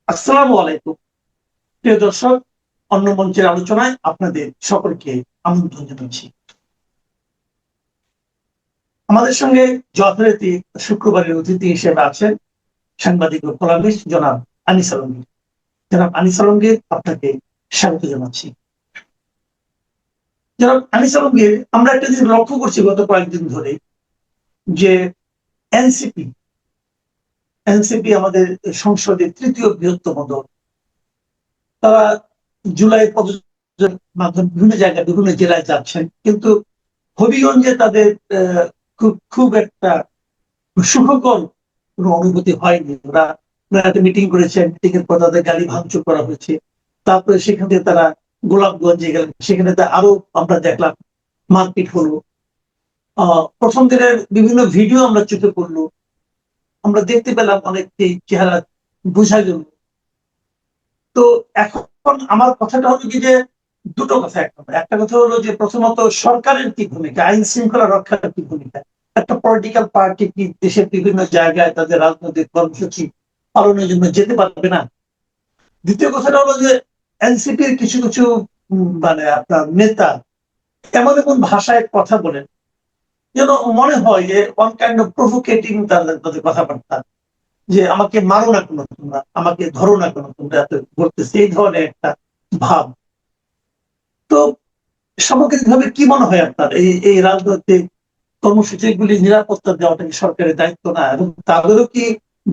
আসসালামু আলাইকুম প্রিয় দর্শক, অন্য মঞ্চের আলোচনায় আপনাদের সকলকে আমন্ত্রণ জানাচ্ছি। আমাদের সঙ্গে যথারীতি শুক্রবারের অতিথি হিসেবে আছেন সাংবাদিক ও কলামিস্ট জনাব আনিস আলমগীর। জনাব আনিস আলমগীর, আপনাকে স্বাগত জানাচ্ছি। জনাব আনিস আলমগীর, আমরা একটা জিনিস লক্ষ্য করছি গত কয়েকদিন ধরে, যে এনসিপি এনসিপি আমাদের সংসদের তৃতীয় বৃহত্তম দল। তারা জুলাই পদযাত্রার মাধ্যমে বিভিন্ন জায়গায় বিভিন্ন জেলায় যাচ্ছেন, কিন্তু হবিগঞ্জে তাদের খুব একটা সুখকর কোনো অনুভূতি হয়নি। ওরা একটা মিটিং করেছেন, মিটিং এর পর তাদের গাড়ি ভাঙচুর করা হয়েছে। তারপরে সেখান থেকে তারা গোলাপগঞ্জে গেলেন, সেখানে আরো আমরা দেখলাম মারপিট হলো। প্রথম দিনের বিভিন্ন ভিডিও আমরা চোখে পড়লো, আমরা দেখতে পেলাম অনেকটি চেহারা বোঝা গেল। তো এখন আমার কথাটা হলো কি, যে দুটো কথা। একটা কথা হলো যে প্রথমত সরকারের কি ভূমিকা, আইন শৃঙ্খলা রক্ষার কি ভূমিকা, একটা পলিটিক্যাল পার্টি কি দেশের বিভিন্ন জায়গায় তাদের রাজনৈতিক কর্মসূচি পালনের জন্য যেতে পারবে না। দ্বিতীয় কথাটা হলো যে এনসিপির কিছু কিছু মানে আপনার নেতা এমন এমন ভাষায় কথা বলেন যেন মনে হয় যে ওয়ান কাইন্ড অফ প্রভোকেটিং তাদের কথাবার্তা, যে আমাকে মারো না কেন তোমরা, আমাকে ধরো না কেন তোমরা, এত বলতেছে, এই ধরনের একটা ভাব। তো সামগ্রিকভাবে কি মনে হয় আপনার, এই এই রাজনৈতিক কর্মসূচিগুলি নিরাপত্তা দেওয়াটা কি সরকারের দায়িত্ব না, এবং তাদেরও কি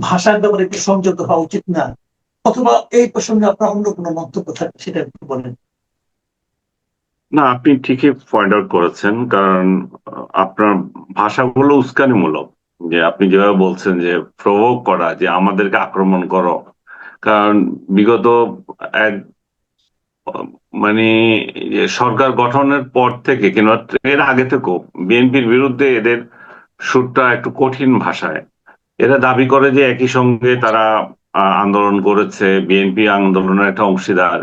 ভাষার ব্যাপারে একটু সংযত হওয়া উচিত না? অথবা এই প্রসঙ্গে আপনার অন্য কোনো মন্তব্য থাকে সেটা একটু বলেন। না, আপনি ঠিকই পয়েন্ট আউট করেছেন। কারণ আপনার ভাষাগুলো উস্কানিমূলক। যে আপনি যেভাবে বলছেন যে প্রভোগ করা, যে আমাদেরকে আক্রমণ করো। কারণ বিগত এক মানে সরকার গঠনের পর থেকে কিংবা এর আগে থেকেও বিএনপির বিরুদ্ধে এদের সুরটা একটু কঠিন ভাষায়। এরা দাবি করে যে একই সঙ্গে তারা আন্দোলন করেছে, বিএনপি আন্দোলনের একটা অংশীদার।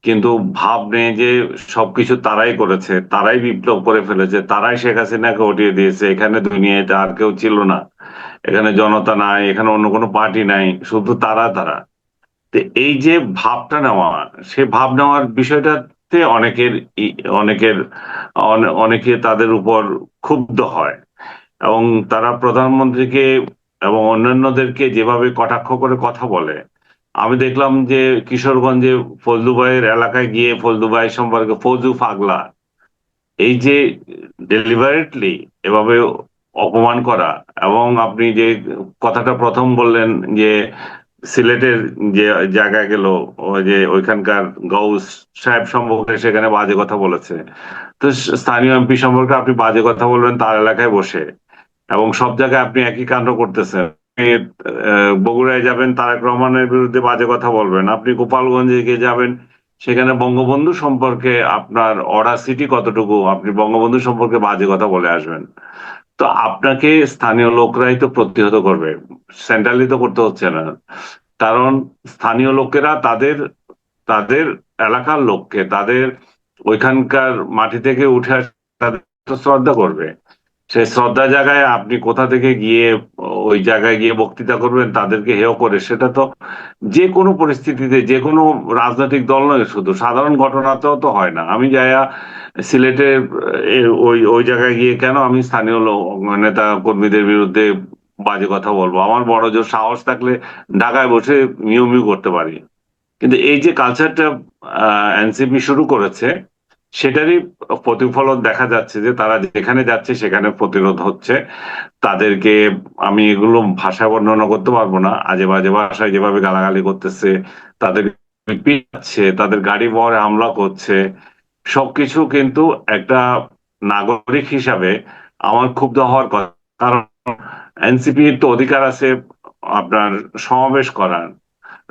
কিন্তু ভাব নেই যে সবকিছু তারাই করেছে, তারাই বিপ্লব করে ফেলেছে, তারাই শেখ হাসিনাকে হটিয়ে দিয়েছে। এখানে দুনিয়াতে আর কেউ ছিল না, এখানে জনতা নাই, এখানে অন্য কোনো পার্টি নাই, শুধু তারা তারা। তো এই যে ভাবটা নেওয়া, সে ভাব নেওয়ার বিষয়টাতে অনেকের অনেকে তাদের উপর ক্ষুব্ধ হয়। এবং তারা প্রধানমন্ত্রীকে এবং অন্যান্যদেরকে যেভাবে কটাক্ষ করে কথা বলে, আমি দেখলাম যে কিশোরগঞ্জে ফজলু ভাইয়ের এলাকায় গিয়ে ফজলু ভাই সম্পর্কে ফজু পাগলা, এই যে ডেলিভারেটলি এভাবে অপমান করা। এবং আপনি যে কথাটা প্রথম বললেন যে সিলেটের যে জায়গায় গেল, ওই যে ওইখানকার গৌস সাহেব সম্পর্কে সেখানে বাজে কথা বলেছে। তো স্থানীয় এমপি সম্পর্কে আপনি বাজে কথা বলবেন তার এলাকায় বসে, এবং সব জায়গায় আপনি একই কাণ্ড করতেছেন। আপনি বগুড়ায় যাবেন, তারেক রহমানের বিরুদ্ধে বাজে কথা বলবেন। আপনি গোপালগঞ্জে গিয়ে যাবেন, সেখানে বঙ্গবন্ধু সম্পর্কে আপনার অডাসিটি কতটুকু, আপনি বঙ্গবন্ধু সম্পর্কে বাজে কথা বলে আসবেন। তো আপনাকে স্থানীয় লোকরাই তো প্রতিহত করবে, সেন্ট্রালি তো করতে হচ্ছে না। কারণ স্থানীয় লোকেরা তাদের তাদের এলাকার লোককে, তাদের ওইখানকার মাটি থেকে উঠে আসে, তাদের তো শ্রদ্ধা করবে। সেই শ্রদ্ধা জায়গায় আপনি কোথা থেকে গিয়ে ওই জায়গায় গিয়ে বক্তৃতা করবেন তাদেরকে হেয় করে, সেটা তো যে কোনো পরিস্থিতিতে, যে কোনো রাজনৈতিক দল নয়, শুধু সাধারণ ঘটনাতেও তো হয় না। আমি যাইয়া সিলেটের ওই ওই জায়গায় গিয়ে কেন আমি স্থানীয় নেতা কর্মীদের বিরুদ্ধে বাজে কথা বলবো? আমার বড় জোর সাহস থাকলে ঢাকায় বসে মিউ মিউ করতে পারি। কিন্তু এই যে কালচারটা এনসিপি শুরু করেছে, সেটারই প্রতিফলন দেখা যাচ্ছে যে তারা যেখানে যাচ্ছে সেখানে প্রতিরোধ হচ্ছে। তাদেরকে আমি এগুলো ভাষা বর্ণনা করতে পারবো না, আজে বাজে ভাষায় যেভাবে গালাগালি করতেছে, তাদের পিটাচ্ছে, তাদের গাড়ি বহরে হামলা করছে, সবকিছু কিন্তু একটা নাগরিক হিসাবে আমার ক্ষুব্ধ হওয়ার কথা। কারণ এনসিপির তো অধিকার আছে আপনার সমাবেশ করার,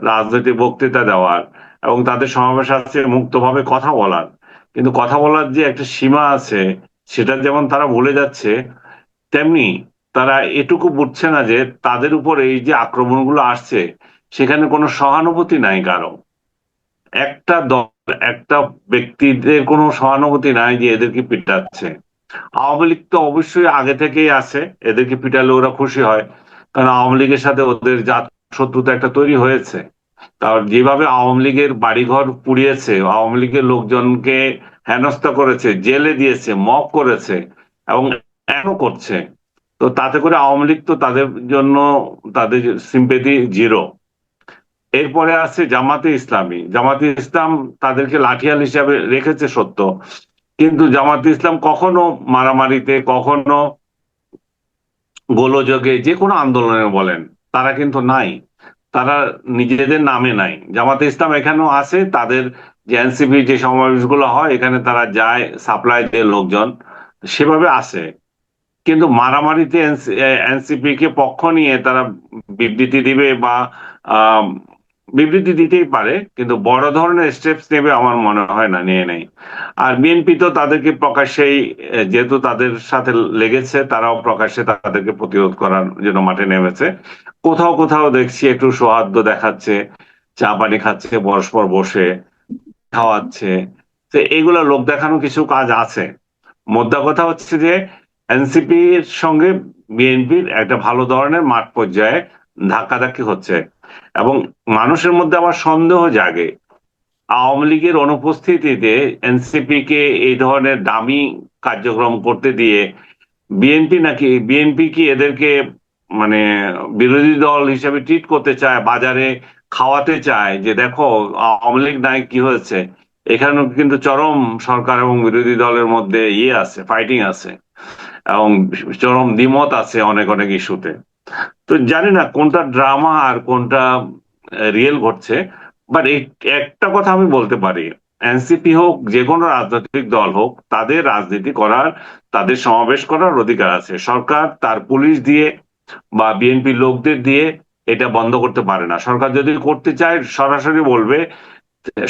রাজনৈতিক বক্তৃতা দেওয়ার, এবং তাদের সমাবেশ আছে মুক্তভাবে কথা বলার। কিন্তু কথা বলার যে একটা সীমা আছে, সেটা যেমন তারা ভুলে যাচ্ছে, তেমনি তারা এটুকু বুঝছে না যে তাদের উপর এই যে আক্রমণগুলো আসছে, সেখানে কোনো সহানুভূতি নাই কারো। একটা দল, একটা ব্যক্তিদের কোনো সহানুভূতি নাই যে এদেরকে পিটাচ্ছে। আওয়ামী লীগ তো অবশ্যই আগে থেকেই আছে, এদেরকে পিটালে ওরা খুশি হয়, কারণ আওয়ামী লীগের সাথে ওদের জাত শত্রুতা একটা তৈরি হয়েছে। তার যেভাবে আওয়ামী লীগের বাড়িঘর পুড়িয়েছে, আওয়ামী লীগের লোকজনকে হেনস্থা করেছে, জেলে দিয়েছে, মব করেছে এবং এখনো করছে, তো তাতে করে আওয়ামী লীগ তো তাদের জন্য তাদের সিম্পেথি জিরো। এরপরে আছে জামাতে ইসলামী। জামাতে ইসলাম তাদেরকে লাঠিয়াল হিসাবে রেখেছে সত্য, কিন্তু জামাতে ইসলাম কখনো মারামারিতে, কখনো গোলযোগে, যে কোনো আন্দোলনে বলেন, তারা কিন্তু নাই, তারা নিজেদের নামে নাই। জামাতে ইসলাম এখানেও আছে, তাদের যে এনসিপি যে সমাবেশগুলো হয় এখানে তারা যায়, সাপ্লাই দিয়ে লোকজন, সেভাবে আছে। কিন্তু মারামারিতে এনসিপি কে পক্ষ নিয়ে তারা বিবৃতি দিবে বা আহ, বিবৃতি দিতেই পারে, কিন্তু বড় ধরনের স্টেপস নেবে আমার মনে হয় না, নিয়ে নেই। আর বিএনপি তো তাদেরকে প্রকাশ্যেই, যেহেতু তাদের সাথে লেগেছে, তারাও প্রকাশ্যে তাদেরকে প্রতিরোধ করার জন্য মাঠে নেমেছে। কোথাও কোথাও দেখছি একটু সৌহার্দ্য দেখাচ্ছে, চা পানি খাচ্ছে পরস্পর বসে, খাওয়াচ্ছে। তো এগুলো লোক দেখানো কিছু কাজ আছে। মোদ্দা কথা হচ্ছে যে এনসিপির সঙ্গে বিএনপির একটা ভালো ধরনের মাঠ পর্যায়ে ধাক্কাধাক্কি হচ্ছে, এবং মানুষের মধ্যে আবার সন্দেহ জাগে আওয়ামী লীগের অনুপস্থিতিতে এনসিপি কে এই ধরনের দামি কার্যক্রম করতে দিয়ে বিএনপি কি এদেরকে মানে বিরোধী দল হিসেবে ট্রিট করতে চায়, বাজারে খাওয়াতে চায় যে দেখো আওয়ামী লীগ নাই কি হয়েছে। এখানেও কিন্তু চরম সরকার এবং বিরোধী দলের মধ্যে ইয়ে আছে, ফাইটিং আছে, এবং চরম দ্বিমত আছে অনেক অনেক ইস্যুতে। তো জানি না কোনটা ড্রামা আর কোনটা রিয়েল ঘটছে। বাট একটা কথা আমি বলতে পারি, এনসিপি হোক, যে কোনো রাজনৈতিক দল হোক, তাদের রাজনীতি করার, তাদের সমাবেশ করার অধিকার আছে। সরকার তার পুলিশ দিয়ে বা বিএনপি লোকদের দিয়ে এটা বন্ধ করতে পারে না। সরকার যদি করতে চায় সরাসরি বলবে,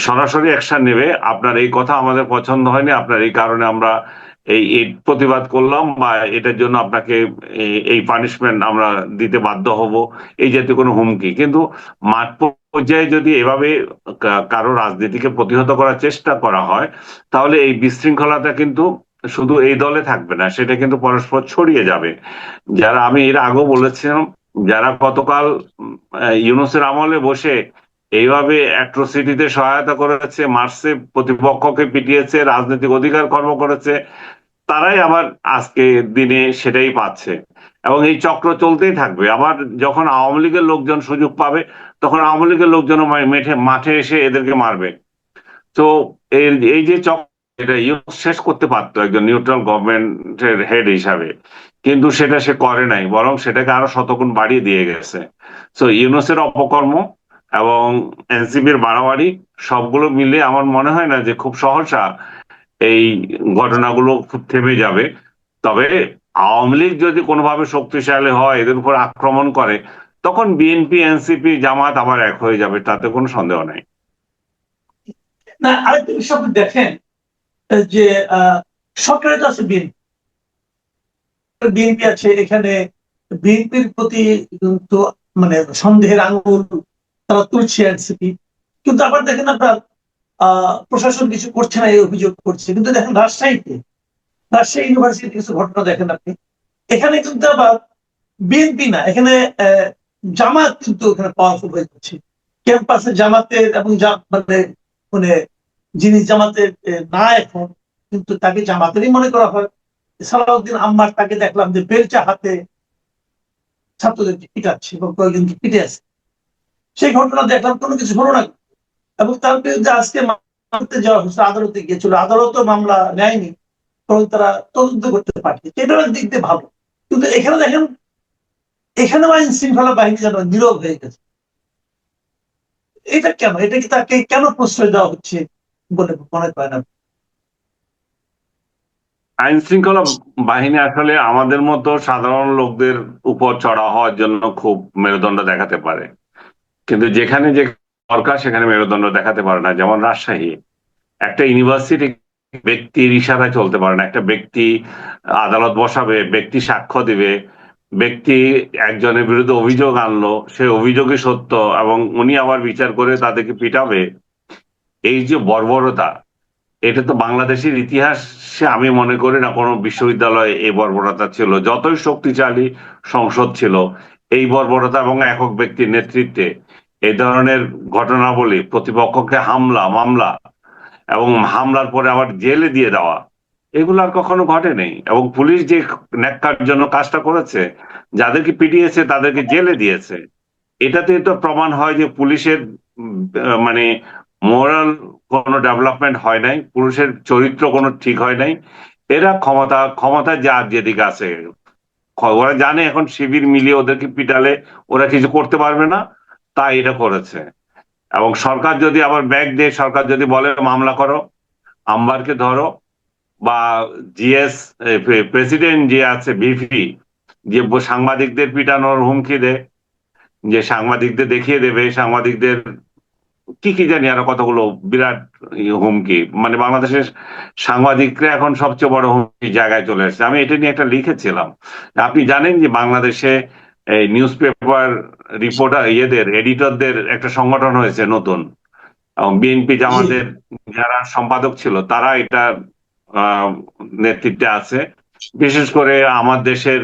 সরাসরি অ্যাকশন নেবে, আপনার এই কথা আমাদের পছন্দ হয়নি, আপনার এই কারণে আমরা এই প্রতিবাদ করলাম, বা এটার জন্য আপনাকে এই পানিশমেন্ট আমরা দিতে বাধ্য হব, এই জাতীয় কোনো হুমকি। কিন্তু মাঠ পর্যায়ে যদি এভাবে কারো রাজনীতিকে প্রতিহত করার চেষ্টা করা হয়, তাহলে এই বিশৃঙ্খলাটা কিন্তু শুধু এই দলে থাকবে না, সেটা কিন্তু পরস্পর ছড়িয়ে যাবে। যারা, আমি এর আগেও বলেছিলাম, যারা গতকাল ইউনূসের আমলে বসে এইভাবে অ্যাট্রোসিটিতে সহায়তা করেছে, মার্চে প্রতিপক্ষকে পিটিয়েছে, রাজনৈতিক অধিকার খর্ব করেছে, তারাই আবার আজকে দিনে সেটাই পাচ্ছে। এবং এই চক্র চলতেই থাকবে। আবার যখন আওয়ামী লীগের লোকজন সুযোগ পাবে, তখন আওয়ামী লীগের লোকজন মাঠে এসে এদেরকে মারবে। তো এই যে চক্র, এটা ইউনূস শেষ করতে পারতো একজন নিউট্রাল গভর্নমেন্টের হেড হিসাবে, কিন্তু সেটা সে করে নাই, বরং সেটাকে আরো শতগুণ বাড়িয়ে দিয়ে গেছে। তো ইউনূসের অপকর্ম এবং এনসিপির বাড়াবাড়ি সবগুলো মিলে আমার মনে হয় না যে খুব সহসা এই ঘটনাগুলো খুব থেমে যাবে। তবে আওয়ামী লীগ যদি কোনোভাবে শক্তিশালী হয়, এদের উপর আক্রমণ করে, তখন বিএনপি, এনসিপি, জামাত আবার এক হয়ে যাবে, তাতে কোনো সন্দেহ নেই। না, আরেকটা বিষয় আপনি দেখেন যে সরকারে তো আছে বিএনপি, বিএনপি আছে এখানে, বিএনপির প্রতি কিন্তু মানে সন্দেহের আঙুল তারা তুলছে এনসিপি। কিন্তু আবার দেখেন আপনার প্রশাসন কিছু করছে না, এই অভিযোগ করছে। কিন্তু দেখেন রাজশাহী ইউনিভার্সিটির কিছু ঘটনা দেখেন আপনি, এখানে কিন্তু আবার বিএনপি না, এখানে জামাত কিন্তু এখানে পাওয়ারফুল হয়ে যাচ্ছে। ক্যাম্পাসে জামাতের এবং মানে মানে যিনি জামাতের না এখন, কিন্তু তাকে জামাতেরই মনে করা হয়। সালাউদ্দিন আম্মার, তাকে দেখলাম যে বেলচা হাতে ছাত্রদেরকে পিটাচ্ছে এবং কয়েকজনকে পিটে আছে। সেই ঘটনা দেখলাম, কোনো কিছু হলো না। এবং তার বিরুদ্ধে আজকে মামলা যাওয়া হচ্ছে, আদালতে গিয়েছিল, আদালতও মামলা নেয়নি, বরং তারা তদন্ত করতে পাঠিয়েছে। এটা দিক দিয়ে ভালো। কিন্তু এখানে দেখেন, এখানেও আইন শৃঙ্খলা বাহিনী যেন নীরব হয়ে গেছে। এটা কেন? এটা কি তাকে কেন প্রশ্রয় দেওয়া হচ্ছে বলে মনে করেন আপনি? আইন শৃঙ্খলা বাহিনী আসলে আমাদের মতো সাধারণ লোকদের উপর চড়া হওয়ার জন্য খুব মেরুদণ্ড দেখাতে পারে, কিন্তু যেখানে যে দরকার সেখানে মেরুদণ্ড দেখাতে পারে না। যেমন রাজশাহী, একটা ইউনিভার্সিটি ব্যক্তির ইশারায় চলতে পারে না। একটা ব্যক্তি আদালত বসাবে, ব্যক্তি সাক্ষ্য দিবে, ব্যক্তি একজনের বিরুদ্ধে অভিযোগ আনলো, সে অভিযোগই সত্য, এবং উনি আবার বিচার করে তাদেরকে পিটাবে। এই যে বর্বরতা, এটা তো বাংলাদেশের ইতিহাসে আমি মনে করি না কোনো বিশ্ববিদ্যালয়ে এই বর্বরতা ছিল। যতই শক্তিশালী সংসদ ছিল, এই বর্বরতা এবং একক ব্যক্তির নেতৃত্বে এই ধরনের ঘটনাবলী, প্রতিপক্ষকে হামলা মামলা এবং হামলার পরে আবার জেলে দিয়ে দেওয়া, এগুলো আর কখনো ঘটেনি। এবং পুলিশ যে ন্যাক্কার জন্য কাজটা করেছে, যাদেরকে পিটিয়েছে তাদেরকে জেলে দিয়েছে, এটাতে তো প্রমাণ হয় যে পুলিশের মানে মোরাল কোনো ডেভেলপমেন্ট হয় নাই, পুলিশের চরিত্র কোনো ঠিক হয় নাই। এরা ক্ষমতা যার যেদিকে আছে, ওরা জানে এখন শিবির মিলিয়ে ওদেরকে পিটালে ওরা কিছু করতে পারবে না, তাই এটা করেছে। এবং সরকার যদি আবার ব্যাগ দেয়, সরকার যদি বলে মামলা করো, আম্বারকে ধরো, বা জিএস প্রেসিডেন্ট যে আছে ভিপি, যে সাংবাদিকদের পিটানোর হুমকি দেয়, যে সাংবাদিকদের দেখিয়ে দেবে, সাংবাদিকদের কি কি জানি আরো কতগুলো বিরাট হুমকি, মানে বাংলাদেশের সাংবাদিকরা এখন সবচেয়ে বড় হুমকি জায়গায় চলে এসেছে। আমি এটা নিয়ে একটা লিখেছিলাম। আপনি জানেন যে বাংলাদেশে এই নিউজ পেপার রিপোর্টার এডিটরদের একটা সংগঠন হয়েছে নতুন, এবং বিএনপি জি। জামাতের যারা সম্পাদক ছিল তারা এটা আহ, নেতৃত্বে আছে। বিশেষ করে আমার দেশের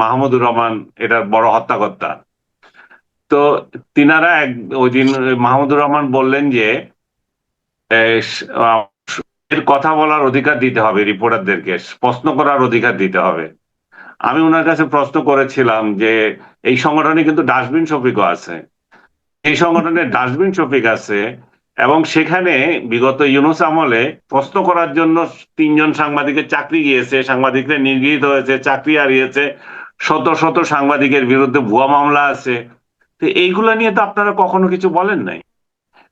মাহমুদুর রহমান এটার বড় হত্যাকর্তা। তো তিনারা ওই দিন মাহমুদুর রহমান বললেন যে আহ, এর কথা বলার অধিকার দিতে হবে, রিপোর্টারদেরকে প্রশ্ন করার অধিকার দিতে হবে। আমি ওনার কাছে প্রশ্ন করেছিলাম যে এই সংগঠনে কিন্তু ডাস্টবিন শফিকও আছে, এই সংগঠনে ডাস্টবিন শফিক আছে, এবং সেখানে বিগত ইউনূস আমলে প্রশ্ন করার জন্য 3জন সাংবাদিকের চাকরি গিয়েছে, সাংবাদিকরা নির্গৃহীত হয়েছে, চাকরি হারিয়েছে, শত শত সাংবাদিকের বিরুদ্ধে ভুয়া মামলা আছে। তো এইগুলা নিয়ে তো আপনারা কখনো কিছু বলেন নাই।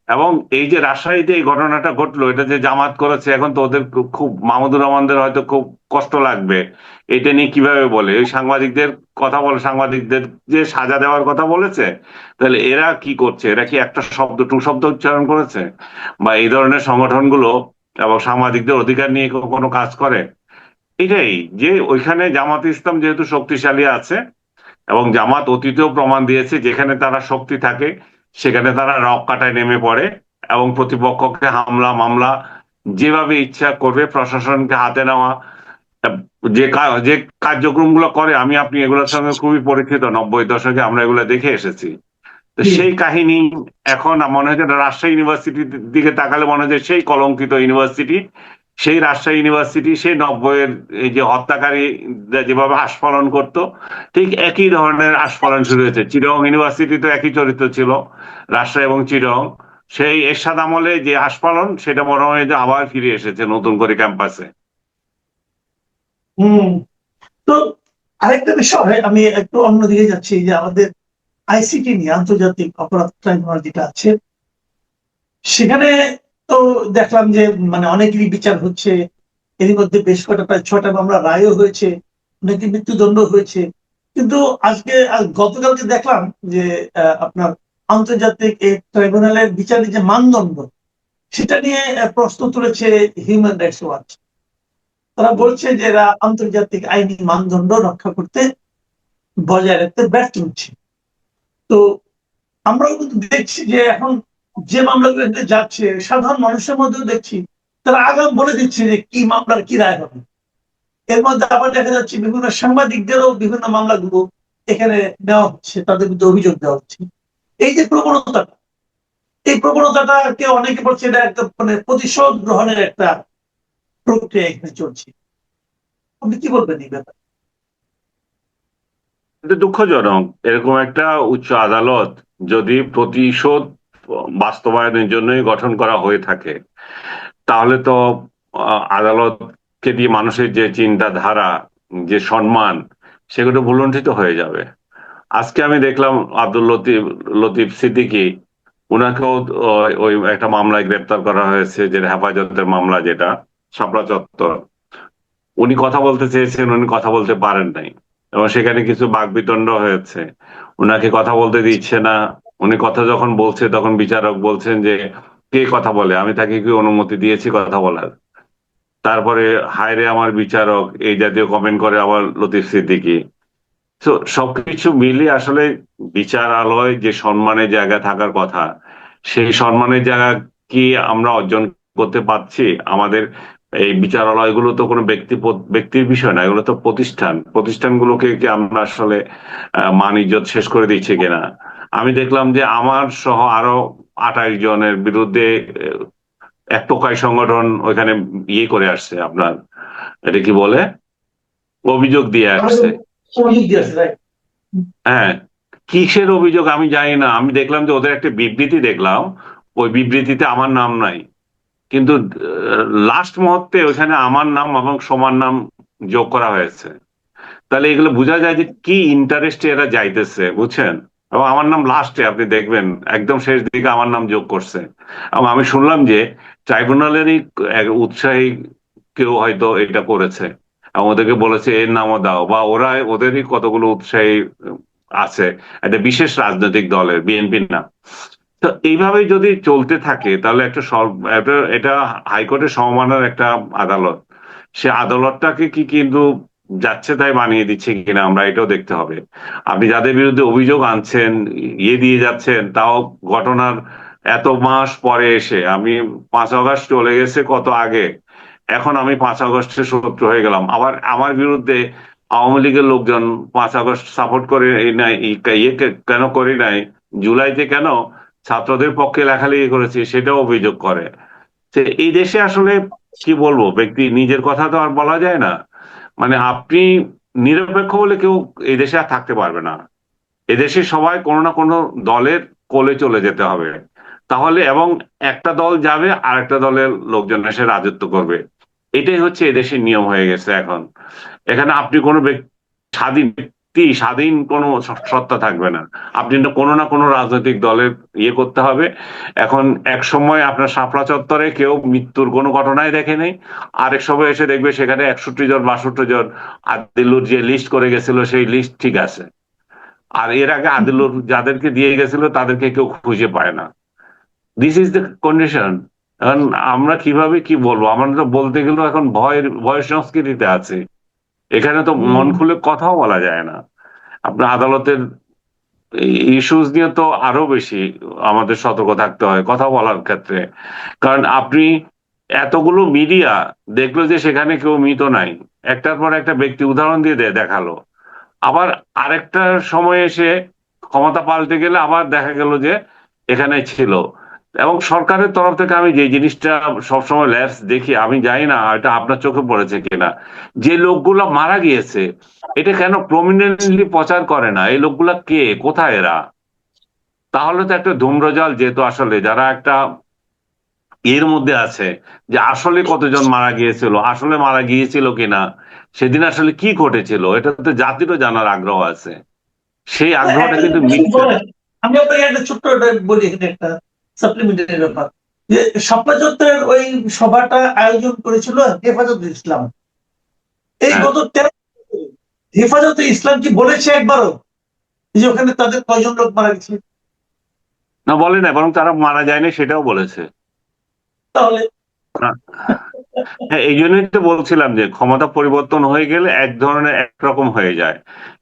এবং এই যে রাজশাহীতে এই ঘটনাটা ঘটলো, এটা যে জামাত করেছে, এখন তো ওদের খুব মাহমুদুর রহমানদের হয়তো খুব কষ্ট লাগবে। এটা নিয়ে কিভাবে বলে ওই সাংবাদিকদের কথা বলে, সাংবাদিকদের যে সাজা দেওয়ার কথা বলেছে, তাহলে এরা কি করছে? এরা কি একটা শব্দ টু শব্দ উচ্চারণ করেছে? বা এই ধরনের সংগঠনগুলো এবং সাংবাদিকদের অধিকার নিয়ে কোনো কাজ করে? এটাই যে ওইখানে জামাত ইসলাম যেহেতু শক্তিশালী আছে, এবং জামাত অতীতেও প্রমাণ দিয়েছে যেখানে তারা শক্তি থাকে সেখানে তারা রক কাটায় নেমে পড়ে, এবং প্রতিপক্ষকে হামলা মামলা যেভাবে ইচ্ছা করবে, প্রশাসনকে হাতে নেওয়া, যে কার্যক্রমগুলো করে, আমি আপনি এগুলোর সঙ্গে খুবই পরিচিত, 90 দশকে আমরা এগুলো দেখে এসেছি। তো জি। সেই কাহিনী এখন মনে হয় যে রাজশাহী ইউনিভার্সিটির দিকে তাকালে মনে হয় যে সেই কলঙ্কিত ইউনিভার্সিটি, সেই রাজশাহী ইউনিভার্সিটি সেই 90-এর এই যে হত্যাকারী যেভাবে আস্ফালন করত, ঠিক একই ধরনের আস্ফালন শুরু হয়েছে। চিটগং ইউনিভার্সিটি তো একই চরিত্র ছিল, রাজশাহী এবং চিটগং, সেই এরশাদ আমলে যে আস্ফালন, সেটা মনে হয় যে আবার ফিরে এসেছে নতুন করে ক্যাম্পাসে। হম। তো আরেকটা বিষয়, আমি একটু অন্যদিকে যাচ্ছি, যে আমাদের আইসিটি নিয়ে আন্তর্জাতিক অপরাধ ট্রাইব্যুনাল যেটা আছে, সেখানে তো দেখলাম যে মানে অনেকেরই বিচার হচ্ছে। এর মধ্যে বেশ কটা, প্রায় 6টা মামলা রায়ও হয়েছে, অনেকে মৃত্যুদণ্ড হয়েছে। কিন্তু গতকালকে দেখলাম যে আপনার আন্তর্জাতিক এই ট্রাইব্যুনালের বিচারের যে মানদণ্ড, সেটা নিয়ে প্রশ্ন তুলেছে হিউম্যান রাইটস ওয়াচ। তারা বলছে যে এরা আন্তর্জাতিক আইনি মানদণ্ড রক্ষা করতে, বজায় রাখতে ব্যর্থ হচ্ছে। তো আমরাও কিন্তু দেখছি যে এখন যে মামলাগুলো যাচ্ছে, সাধারণ মানুষের মধ্যেও দেখছি তারা আগাম বলে দিচ্ছে যে কি মামলার কি রায় হবে। এর মধ্যে আবার দেখা যাচ্ছে বিভিন্ন সাংবাদিকদেরও বিভিন্ন মামলাগুলো এখানে নেওয়া হচ্ছে, তাদের বিরুদ্ধে অভিযোগ দেওয়া হচ্ছে। এই যে প্রবণতাটা, এই প্রবণতাটাকে অনেকে বলছে এটা একটা মানে প্রতিশোধ গ্রহণের একটা প্রক্রিয়া এখানে চলছে। আপনি কি বলবেন এই ব্যাপারে? কিন্তু দুঃখজনক, এরকম একটা উচ্চ আদালত যদি প্রতিশোধ বাস্তবায়নের জন্যই গঠন করা হয়ে থাকে, তাহলে তো আদালতকে দিয়ে মানুষের যে চিন্তাধারা, যে সম্মান, সেগুলো ভুলুণ্ঠিত হয়ে যাবে। আজকে আমি দেখলাম আব্দুল লতিফ লতিফ সিদ্দিকী, উনাকেও ওই একটা মামলায় গ্রেপ্তার করা হয়েছে, যে হেফাজতের মামলা, যেটা শাপলা চত্বর। উনি কথা বলতে চেয়েছেন, উনি কথা বলতে পারেন নাই, এবং সেখানে কিছু বাকবিতণ্ড হয়েছে। উনাকে কথা বলতে দিচ্ছে না। উনি কথা যখন বলছে তখন বিচারক বলছেন যে কে কথা বলে, আমি তাকে কি অনুমতি দিয়েছি কথা বলার? তারপরে হায় রে আমার বিচারক, এই জাতীয় কমেন্ট করে আবার লতিফ সিদ্দিকী। তো সবকিছু মিলিয়ে আসলে বিচারালয় যে সম্মানের জায়গা থাকার কথা, সেই সম্মানের জায়গা কি আমরা অর্জন করতে পারছি? আমাদের এই বিচারালয়গুলো তো কোনো ব্যক্তির বিষয় না, এগুলো তো প্রতিষ্ঠানগুলোকে কি আমরা আসলে মান ইজ্জত শেষ করে দিচ্ছি কিনা? আমি দেখলাম যে আমার সহ আরো 28 জনের বিরুদ্ধে এক টোকাই সংগঠন ওইখানে ইয়ে করে আসছে, আপনার এটা কি বলে, অভিযোগ দিয়ে আসছে। অভিযোগ দিয়েছে, রাইট। হ্যাঁ, কিসের অভিযোগ আমি জানি না, আমি দেখলাম যে ওদের একটা বিবৃতি দেখলাম, ওই বিবৃতিতে আমার নাম নাই, কিন্তু লাস্ট মুহূর্তে ওইখানে আমার নাম এবং সমান নাম যোগ করা হয়েছে। তাহলে এগুলো বোঝা যায় যে কি ইন্টারেস্টে এরা যাইতেছে, বুঝছেন। এবং আমার নাম লাস্টে আপনি দেখবেন একদম শেষ দিকে আমার নাম যোগ করছে। এবং আমি শুনলাম যে ট্রাইব্যুনালেরই এক উৎসাহী কেউ হয়তো এটা করেছে এবং ওদেরকে বলেছে এর নামও দাও, বা ওরা ওদেরই কতগুলো উৎসাহী আছে একটা বিশেষ রাজনৈতিক দলের, বিএনপির না। তো এইভাবে যদি চলতে থাকে তাহলে এটা হাইকোর্টের সমমানের একটা আদালত, সে আদালতটাকে কি কিন্তু যাচ্ছে তাই বানিয়ে দিচ্ছে কিনা আমরা এটাও দেখতে হবে। আপনি যাদের বিরুদ্ধে অভিযোগ আনছেন, ইয়ে দিয়ে যাচ্ছেন, তাও ঘটনার এত মাস পরে এসে, আমি 5 আগস্ট চলে গেছে কত আগে, এখন আমি 5 আগস্টের শত্রু হয়ে গেলাম, আবার আমার বিরুদ্ধে আওয়ামী লীগের লোকজন 5 আগস্ট সাপোর্ট করে নাই, ইয়ে কেন করি নাই, জুলাইতে কেন ছাত্রদের পক্ষে লেখালেখি করেছি সেটাও অভিযোগ করে। তো এই দেশে আসলে কি বলবো, ব্যক্তি নিজের কথা তো আর বলা যায় না। মানে আপনি নিরপেক্ষ বলে কেউ এই দেশে আর থাকতে পারবে না। এদেশে সবাই কোনো না কোনো দলের কোলে চলে যেতে হবে, তাহলে এবং একটা দল যাবে আর একটা দলের লোকজন এসে রাজত্ব করবে। এটাই হচ্ছে এদেশের নিয়ম হয়ে গেছে এখন। এখানে আপনি কোনো স্বাধীন কোনো সত্তা থাকবে না। আপনি কোনো না কোনো রাজনৈতিক দলের ইয়ে করতে হবে। এখন এক সময় আপনার শাপলা চত্বরে কেউ মৃত্যুর কোনো ঘটনাই দেখে নেই, আরেক সময় এসে দেখবে সেখানে 61 জন 62 জন আদিলুর যে লিস্ট করে গেছিল সেই লিস্ট ঠিক আছে, আর এর আগে আদিলুর যাদেরকে দিয়ে গেছিল তাদেরকে কেউ খুঁজে পায় না। This is the condition. এখন আমরা কিভাবে কি বলবো, আমরা তো বলতে গেলেও এখন ভয়ের সংস্কৃতিতে আছে। এখানে তো মন খুলে কথাও বলা যায় না। আপনার আদালতের ইস্যুস নিয়ে তো আরো বেশি আমাদের সতর্ক থাকতে হয় কথা বলার ক্ষেত্রে। কারণ আপনি এতগুলো মিডিয়া দেখলো যে সেখানে কেউ মৃত নাই, একটার পর একটা ব্যক্তি উদাহরণ দিয়ে দেখালো, আবার আরেকটা সময় এসে ক্ষমতা পাল্টে গেলে আবার দেখা গেল যে এখানে ছিল। এবং সরকারের তরফ থেকে আমি যে জিনিসটা সবসময় ল্যাপস দেখি, আমি জানি না এটা আপনার চোখে পড়েছে কিনা, যে লোকগুলো মারা গিয়েছে এটা কেন প্রমিনেন্টলি প্রচার করে না, এই লোকগুলা কে, কোথায় এরা। তাহলে তো একটা ধূম্রজাল, যেহেতু আসলে যারা একটা এর মধ্যে আছে যে আসলে কতজন মারা গিয়েছিল, আসলে মারা গিয়েছিল কিনা, সেদিন আসলে কি ঘটেছিল, এটা তো জাতিরও জানার আগ্রহ আছে, সেই আগ্রহটা একটা কিন্তু জিনিস মিটছে না। বলেন, আমি আপনাকে একটা ছোট্ট বলি, এখানে একটা সাপ্লিমেন্টারি ব্যাপার, যে স্বপ্নযন্ত্রের ওই সভাটা আয়োজন করেছিল হেফাজতে ইসলাম। এই হ্যাঁ, গত 13 বছরে হেফাজতে ইসলাম কি বলেছে একবারও যে ওখানে তাদের কয়জন লোক মারা গেছে? না বলে না, বরং তারা মারা যায়নি সেটাও বলেছে। তাহলে হ্যাঁ, এই জন্যই তো বলছিলাম যে ক্ষমতা পরিবর্তন হয়ে গেলে এক ধরনের একরকম হয়ে যায়।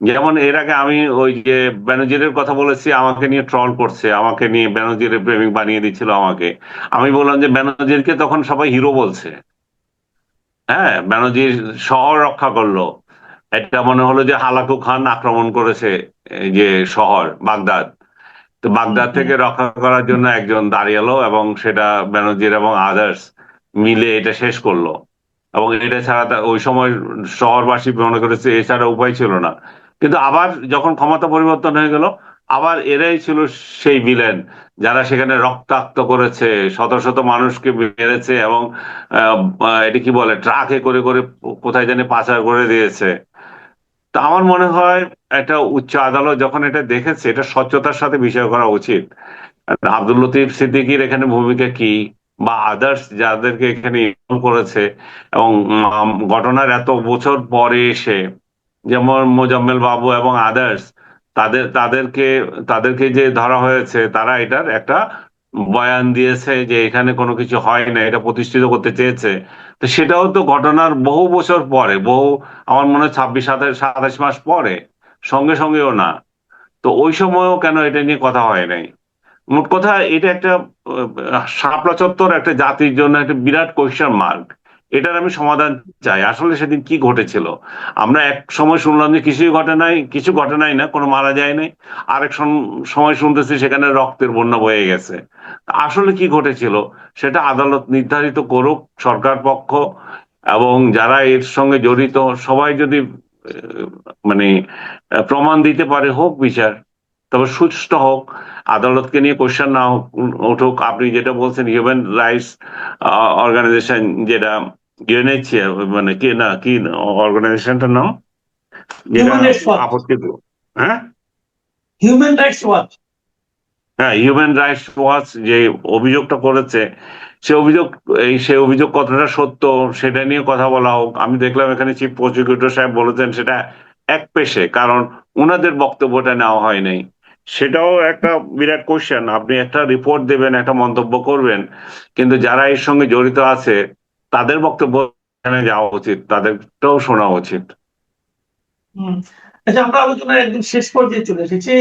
যেমন এর আগে আমি ওই যে বেনজিরের কথা বলেছি, আমাকে নিয়ে ট্রল করছে, আমাকে নিয়ে বেনজিরের প্রেমিক বানিয়ে দিচ্ছিল আমাকে। আমি বললাম যে বেনজিরকে তখন সবাই হিরো বলছে। হ্যাঁ, বেনজির শহর রক্ষা করলো, এটা মনে হলো যে হালাকু খান আক্রমণ করেছে এই যে শহর বাগদাদ, তো বাগদাদ থেকে রক্ষা করার জন্য একজন দাঁড়িয়ে এবং সেটা বেনজির এবং আদার্স মিলে এটা শেষ করলো। এবং এটা ছাড়া ওই সময় শহরবাসী মনে করেছে এছাড়া উপায় ছিল না। কিন্তু আবার যখন ক্ষমতা পরিবর্তন হয়ে গেল, আবার এরাই ছিল সেই ভিলেন যারা সেখানে রক্তাক্ত করেছে, শত শত মানুষকে মেরেছে এবং এটা কি বলে ট্রাকে করে করে কোথায় জানি পাচার করে দিয়েছে। তা আমার মনে হয় একটা উচ্চ আদালত যখন এটা দেখেছে, এটা স্বচ্ছতার সাথে বিষয় করা উচিত। আব্দুল লতিফ সিদ্দিকীর এখানে ভূমিকা কি, বা আদার্স যাদেরকে এখানে ইনভলভ করেছে, এবং ঘটনার এত বছর পরে এসে যেমন মোজাম্মেল বাবু এবং আদার্স, তাদেরকে তাদেরকে যে ধরা হয়েছে, তারা এটার একটা বয়ান দিয়েছে যে এখানে কোনো কিছু হয় না, এটা প্রতিষ্ঠিত করতে চেয়েছে। তো সেটাও তো ঘটনার বহু বছর পরে, আমার মনে হয় 26 27 মাস পরে, সঙ্গে সঙ্গেও না। তো ওই সময়ও কেন এটা নিয়ে কথা হয় নাই। মোট কথা এটা একটা শাপলা চত্বর একটা জাতির জন্য একটা বিরাট কোয়েশ্চেন মার্ক। এটার আমি সমাধান চাই। আসলে সেদিন কি ঘটেছিল? আমরা এক সময় শুনলাম যে কিছুই ঘটে নাই, কিছু ঘটে নাই, না কোনো মারা যায় নাই। আরেক সময় শুনতেছি সেখানে রক্তের বন্যা বয়ে গেছে। আসলে কি ঘটেছিল সেটা আদালত নির্ধারিত করুক, সরকার পক্ষ এবং যারা এর সঙ্গে জড়িত সবাই যদি মানে প্রমাণ দিতে পারে, হোক বিচার, তবে সুষ্ঠু হোক, আদালতকে নিয়ে কোশ্চেন না উঠুক। আপনি যেটা বলছেন হিউম্যান রাইটস অর্গানাইজেশন, যেটা ইউএনএইচসিআর, মানে কি না কি অর্গানাইজেশনটার নাম, যেটা হিউম্যান রাইটস ওয়াচ। আপত্তি, হ্যাঁ হিউম্যান রাইটস ওয়াচ। হ্যাঁ, হিউম্যান রাইটস ওয়াচ যে অভিযোগটা করেছে, সে অভিযোগ কতটা সত্য সেটা নিয়ে কথা বলা হোক। আমি দেখলাম এখানে চিফ প্রসিকিউটর সাহেব বলেছেন সেটা এক পেশে, কারণ ওনাদের বক্তব্যটা নেওয়া হয় নাই। সেটাও একটা বিরাট কোশ্চেন। আপনি একটা রিপোর্ট দেবেন, একটা মন্তব্য করবেন, কিন্তু যারা এর সঙ্গে জড়িত আছে তাদের বক্তব্য এখানে যাওয়া উচিত, তাদেরটাও শোনা উচিত। আচ্ছা, আমরা আলোচনার একদম শেষ পর্যায়ে চলে এসেছি।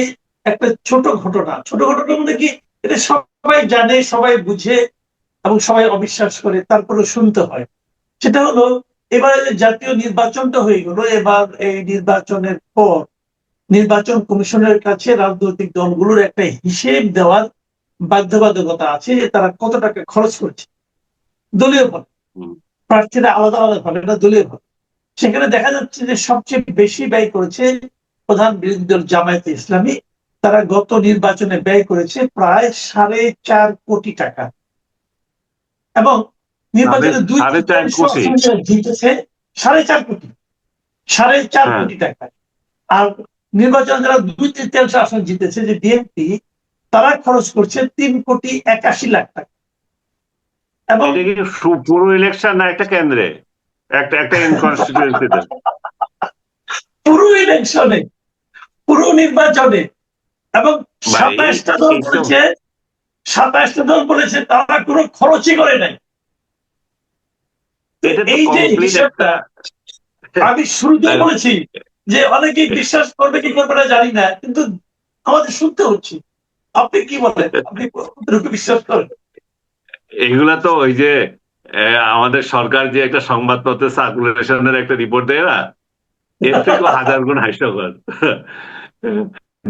একটা ছোট ঘটনা, ছোট ঘটনা মধ্যে কি, এটা সবাই জানে, সবাই বুঝে এবং সবাই অবিশ্বাস করে, তারপরে শুনতে হয়। সেটা হলো, এবারে যে জাতীয় নির্বাচনটা হয়ে গেল, এবার এই নির্বাচনের পর নির্বাচন কমিশনের কাছে রাজনৈতিক দলগুলোর একটা হিসেব দেওয়ার বাধ্যবাধকতা আছে, যে তারা কত টাকা খরচ করছে দলীয় ভাবে, প্রার্থীরা আলাদা আলাদা ভাবে না, দলীয় ভাবে। সেখানে দেখা যাচ্ছে যে সবচেয়ে বেশি ব্যয় করেছে প্রধান বিরোধী দল জামায়াতে ইসলামী। তারা গত নির্বাচনে ব্যয় করেছে প্রায় 4.5 কোটি টাকা, এবং নির্বাচনে 4.5 কোটি? জিতেছে 4.5 কোটি, 4.5 কোটি টাকা। আর নির্বাচনে যারা 2/3 আসন জিতেছে, যে বিএনপি, তারা খরচ করছে 3,81,00,000 টাকা। এবং এটা কি পুরো ইলেকশন না একটা কেন্দ্রে, একটা একটা কনস্টিটিউয়েন্সিতে? পুরো ইলেকশনে, পুরো নির্বাচনে। এবং ভাই 27টা দল এইসব, বলেছে, 27টা দল বলেছে তারা কোনো খরচই করে নাই। তো এটা তো এই যে কমপ্লিট হিসাবটা, একটা আমি শুরুতেই বলেছি যে অনেকেই বিশ্বাস করবে কি করবে না জানি না, কিন্তু আমাদের শুনতে হচ্ছে। আপনি কি বলেন, আপনি কতটুকু বিশ্বাস করেন? এগুলা তো ওই যে আমাদের সরকার যে একটা সংবাদপত্র সার্কুলেশনের একটা রিপোর্ট দেয় না, এর থেকে হাজার গুণ হাস্যকর।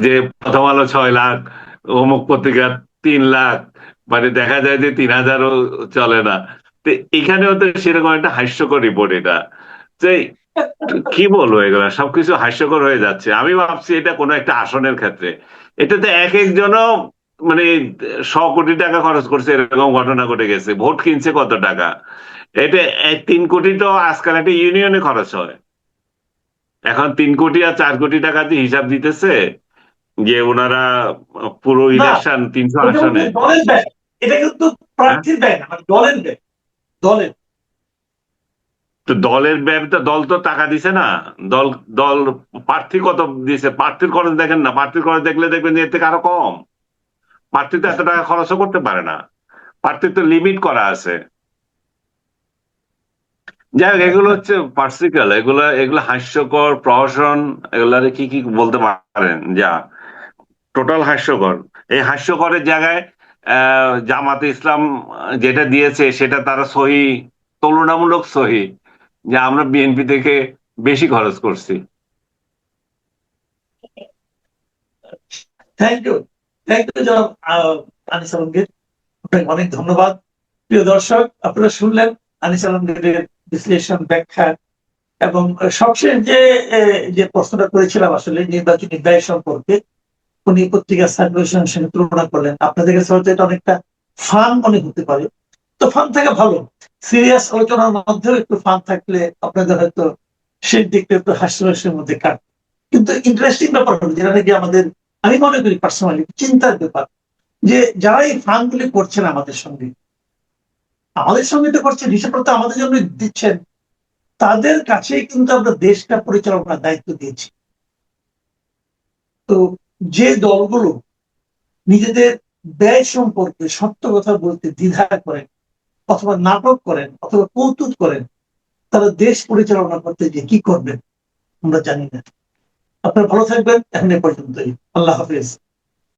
যে প্রথম আলো 6 লাখ, অমুক পত্রিকা 3 লাখ, মানে দেখা যায় যে 3,000ও চলে না। তো এখানেও তো সেরকম একটা হাস্যকর রিপোর্ট এটা। যে কি বলবো, এগুলা সবকিছু হাস্যকর হয়ে যাচ্ছে। আমি ভাবছি এটা কোনো একটা আসনের ক্ষেত্রে, এটাতে এক একজনও মানে 100 কোটি টাকা খরচ করছে, এরকম ঘটনা ঘটে গেছে। ভোট কিনছে কত টাকা? এটা 3 কোটি তো আজকাল একটা ইউনিয়নে খরচ হয়। এখন 3 কোটি আর 4 কোটি টাকা দিয়ে হিসাব দিতেছে যে ওনারা পুরো না, ইলেকশন 300 এটা কিন্তু আসনে। দলের ব্যয়, এটা কিন্তু হ্যাঁ, প্রার্থীর ব্যয় না, মানে দলের ব্যয়, দলের। তো দলের ব্যয় তো, দল তো টাকা দিছে না। দল দল প্রার্থী কত দিছে, প্রার্থীর খরচ দেখেন না, প্রার্থীর খরচ দেখলে দেখবেন যে এর থেকে আরো কম। প্রার্থী তো এত টাকা খরচও করতে পারে না, প্রার্থীর তো লিমিট করা আছে। যাই হোক, এগুলো হচ্ছে পার্সিক্যাল, এগুলা এগুলো হাস্যকর। প্রহসন, এগুলারে কি কি বলতে পারেন যা টোটাল হাস্যকর। এই হাস্যকরের জায়গায় জামাতে ইসলাম যেটা দিয়েছে সেটা তারা সহি, তুলনামূলক সহি, যে আমরা বিএনপি থেকে বেশি খরচ করছি। থ্যাংক ইউ, থ্যাংক ইউ জনাব আনিস আলমগীর, আপনাকে অনেক ধন্যবাদ। প্রিয় দর্শক, আপনারা শুনলেন আনিস আলমগীরের বিশ্লেষণ, ব্যাখ্যা, এবং সবশেষ যে প্রশ্নটা করেছিলাম আসলে নির্বাচনী ব্যয় সম্পর্কে, উনি পত্রিকার সার্কুলেশনের সঙ্গে তুলনা করলেন। আপনাদের কাছে হয়তো এটা অনেকটা ফান মনে হতে পারে, তো ফান থাকা ভালো। সিরিয়াস আলোচনার মধ্যেও একটু ফান থাকলে আপনাদের হয়তো সেই দিকটা একটু হাস্যরসের মধ্যে কাটবে। কিন্তু ইন্টারেস্টিং ব্যাপার হলো, যেটা নাকি আমাদের, আমি মনে করি পার্সোনালি চিন্তার ব্যাপার, যে যারা এই ফান গুলি করছেন আমাদের সঙ্গে তো করছেন, হিসাবটা তো আমাদের জন্য দিচ্ছেন, তাদের কাছেই কিন্তু আমরা দেশটা পরিচালনার দায়িত্ব দিয়েছি। তো যে দলগুলো নিজেদের ব্যয় সম্পর্কে সত্য কথা বলতে দ্বিধা করেন, অথবা নাটক করেন, অথবা কৌতুক করেন, তারা দেশ পরিচালনা করতে গিয়ে কি করবেন আমরা জানি না। আপনারা ভালো থাকবেন, এখন এ পর্যন্তই। আল্লাহ হাফিজ।